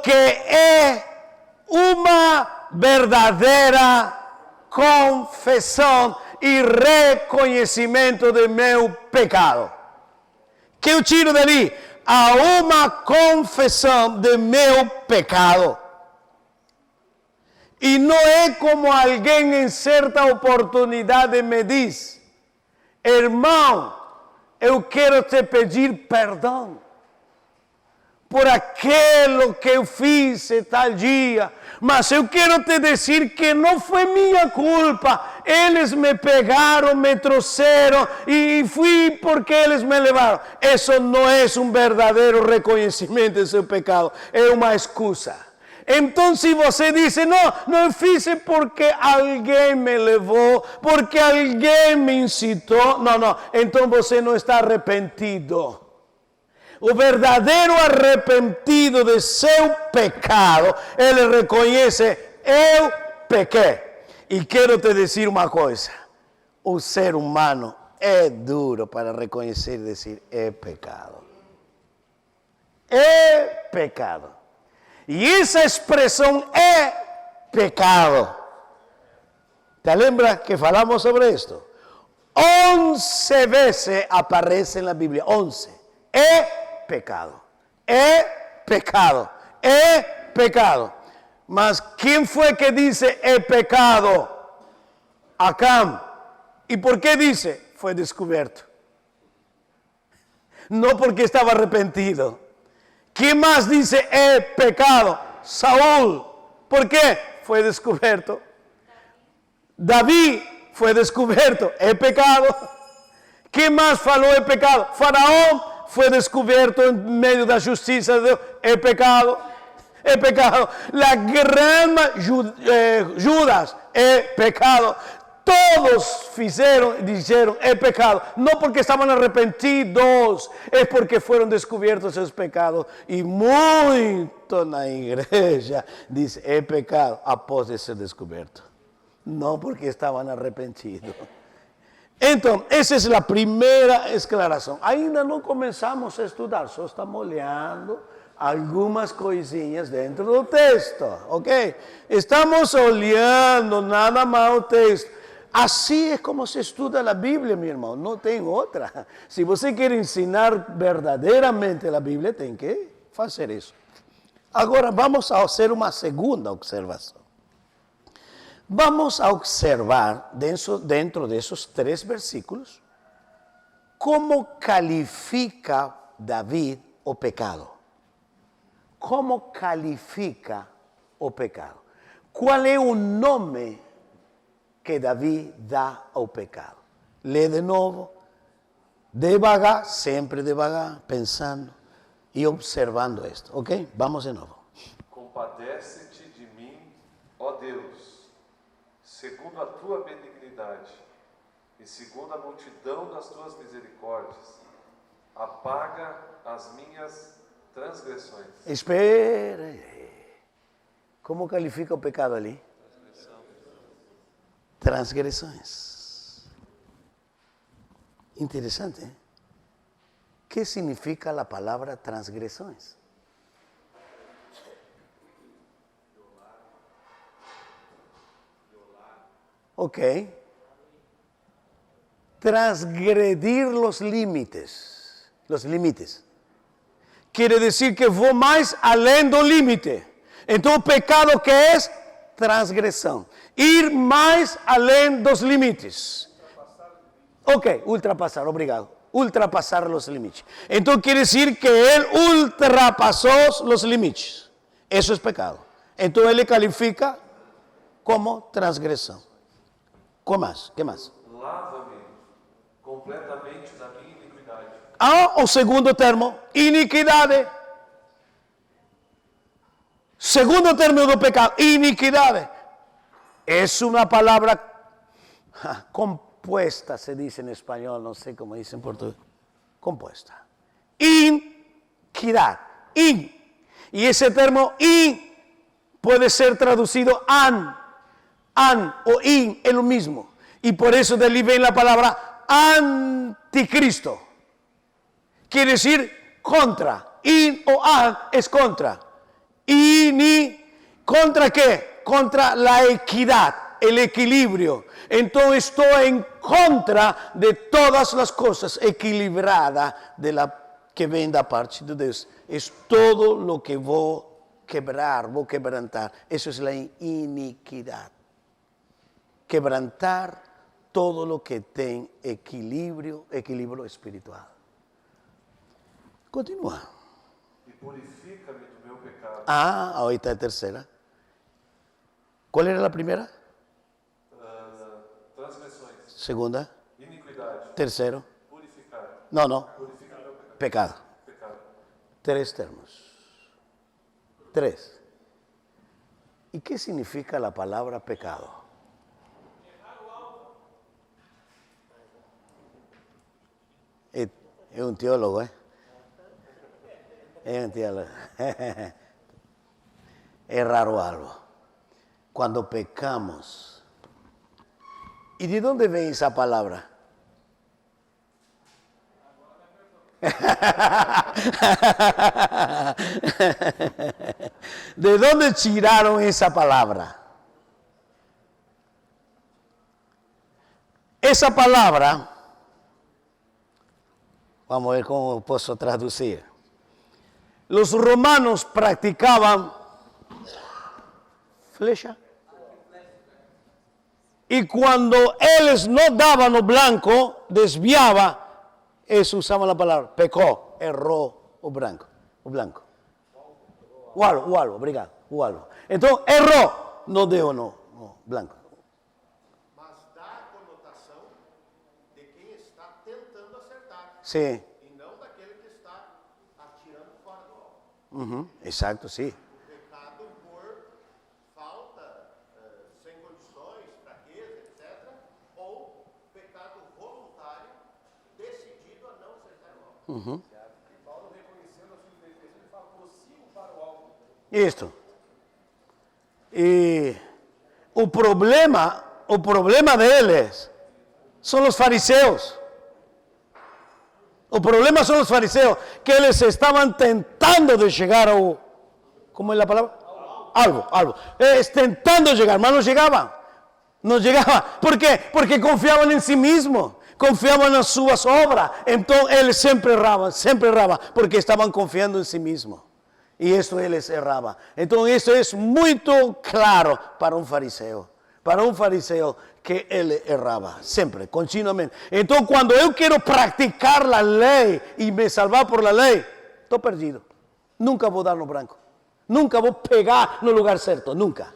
lo que es una verdadera confesión y reconocimiento de mi pecado. ¿Qué yo tiro de ahí? A una confesión de mi pecado. Y no es como alguien en cierta oportunidad me dice, hermano, eu quero te pedir perdão por aquilo que eu fiz tal dia, mas eu quero te dizer que não foi minha culpa. Eles me pegaram, me trouxeram e fui porque eles me levaram. Isso não é verdadeiro reconhecimento de seu pecado, é uma excusa. Então, se você diz, não fiz porque alguém me levou, porque alguém me incitou, não, então você não está arrependido. O verdadeiro arrependido de seu pecado, ele reconhece, eu pequei. E quero te dizer uma coisa, o ser humano é duro para reconhecer e dizer, é pecado. É pecado. E essa expressão é pecado. ¿Te lembra que falamos sobre isto? 11 vezes aparece na Bíblia, 11. É pecado, é pecado, é pecado. Mas quem foi que disse é pecado? Acán. E por que disse? Foi descoberto. Não porque estava arrependido. Quem mais disse é pecado? Saúl. ¿Por quê? Foi descoberto. Davi foi descoberto. É pecado. Quem mais falou é pecado? Faraó foi descoberto em meio da justiça de Deus. É pecado. É pecado. La gran Judas é pecado. Todos disseram, é pecado. Não porque estavam arrepentidos, é porque foram descobertos seus pecados. E muito na igreja diz, é pecado, após de ser descoberto. Não porque estavam arrepentidos. Então, essa é a primeira esclaração. Ainda não começamos a estudar, só estamos olhando algumas coisinhas dentro do texto, ok? Estamos olhando nada mais o texto. Assim é como se estuda a Bíblia, meu irmão, não tem outra. Se você quer ensinar verdadeiramente a Bíblia, tem que fazer isso. Agora, vamos a fazer uma segunda observação. Vamos a observar, dentro desses 3 versículos, como califica David o pecado. Como califica o pecado. Qual é o nome que David dá ao pecado? Lê de novo, devagar, sempre devagar, pensando e observando isto, ok? Vamos de novo. Compadece-te de mim, ó Deus, segundo a tua benignidade e segundo a multidão das tuas misericórdias, apaga as minhas transgressões. Espera aí. Como califica o pecado ali? Transgressões. Interessante, ¿eh? ¿Qué significa la palabra transgressões? Ok. Transgredir los límites. Los límites. Quiere decir que vou mais além do limite. Então o pecado que é? Transgressão. Ir mais além dos limites. Ok, ultrapassar, obrigado. Ultrapassar os limites. Então quer dizer que ele ultrapassou os limites. Isso é pecado. Então ele califica como transgressão. O mais? Que mais? Lava-me completamente da minha iniquidade. O segundo termo, iniquidade. Segundo termo do pecado, iniquidade. É uma palavra compuesta, se diz em espanhol, não sei como diz em português. Compuesta. Iniquidade. In. E esse termo in pode ser traduzido an. An o in é o mesmo. E por isso dali vem a palavra anticristo. Quer dizer contra. In o an é contra. ¿Contra qué? Contra la equidad, el equilibrio. Entonces estoy en contra de todas las cosas equilibradas de la que ven da parte de Deus. Es todo lo que voy a quebrar, voy a quebrantar. Eso es la iniquidad. Quebrantar todo lo que tenga equilibrio espiritual. Continúa. E purifica-me do meu pecado. Ahí está la tercera. ¿Cuál era la primera? Transgressões. Segunda. Iniquidade. Tercero. Purificar. No. Purifica meu pecado. Pecado. Pecado. 3 termos. 3. ¿Y qué significa la palabra pecado? Es un teólogo, ¿eh? Es un teólogo. Errar o algo. Cuando pecamos. ¿Y de dónde viene esa palabra? ¿De dónde tiraron esa palabra? Esa palabra, vamos a ver cómo puedo traducir. Los romanos practicaban flecha. Y cuando ellos no daban lo blanco, desviaba, eso usaba la palabra, pecó, erró o blanco. O algo, obrigado, o algo. Entonces, erró, no deu, no, blanco. Mas dá a conotação de quem está tentando acertar. Sí, E não daquele que está atirando fora do alvo. exacto, sí. Pecado por falta, sem condições, fraqueza, etc. Ou pecado voluntário, decidido a não acertar o alvo. Paulo reconhecendo a sua imperfeição, ele fala, prossigo para o alvo. Esto. Y el problema de ellos son los fariseos. El problema son los fariseos, que les estaban tentando de llegar a, ¿cómo es la palabra? Algo. Tentando llegar, mas no llegaban. No llegaban. ¿Por qué? Porque confiaban en sí mismos. Confiaban en sus obras. Entonces ellos siempre erraban, porque estaban confiando en sí mismos. Y esto él les erraba. Entonces esto es muy claro para un fariseo. Para un fariseo que él erraba, siempre, continuamente. Entonces cuando yo quiero practicar la ley y me salvar por la ley, estoy perdido. Nunca voy a dar lo blanco. Nunca voy a pegar en el lugar cierto. Nunca.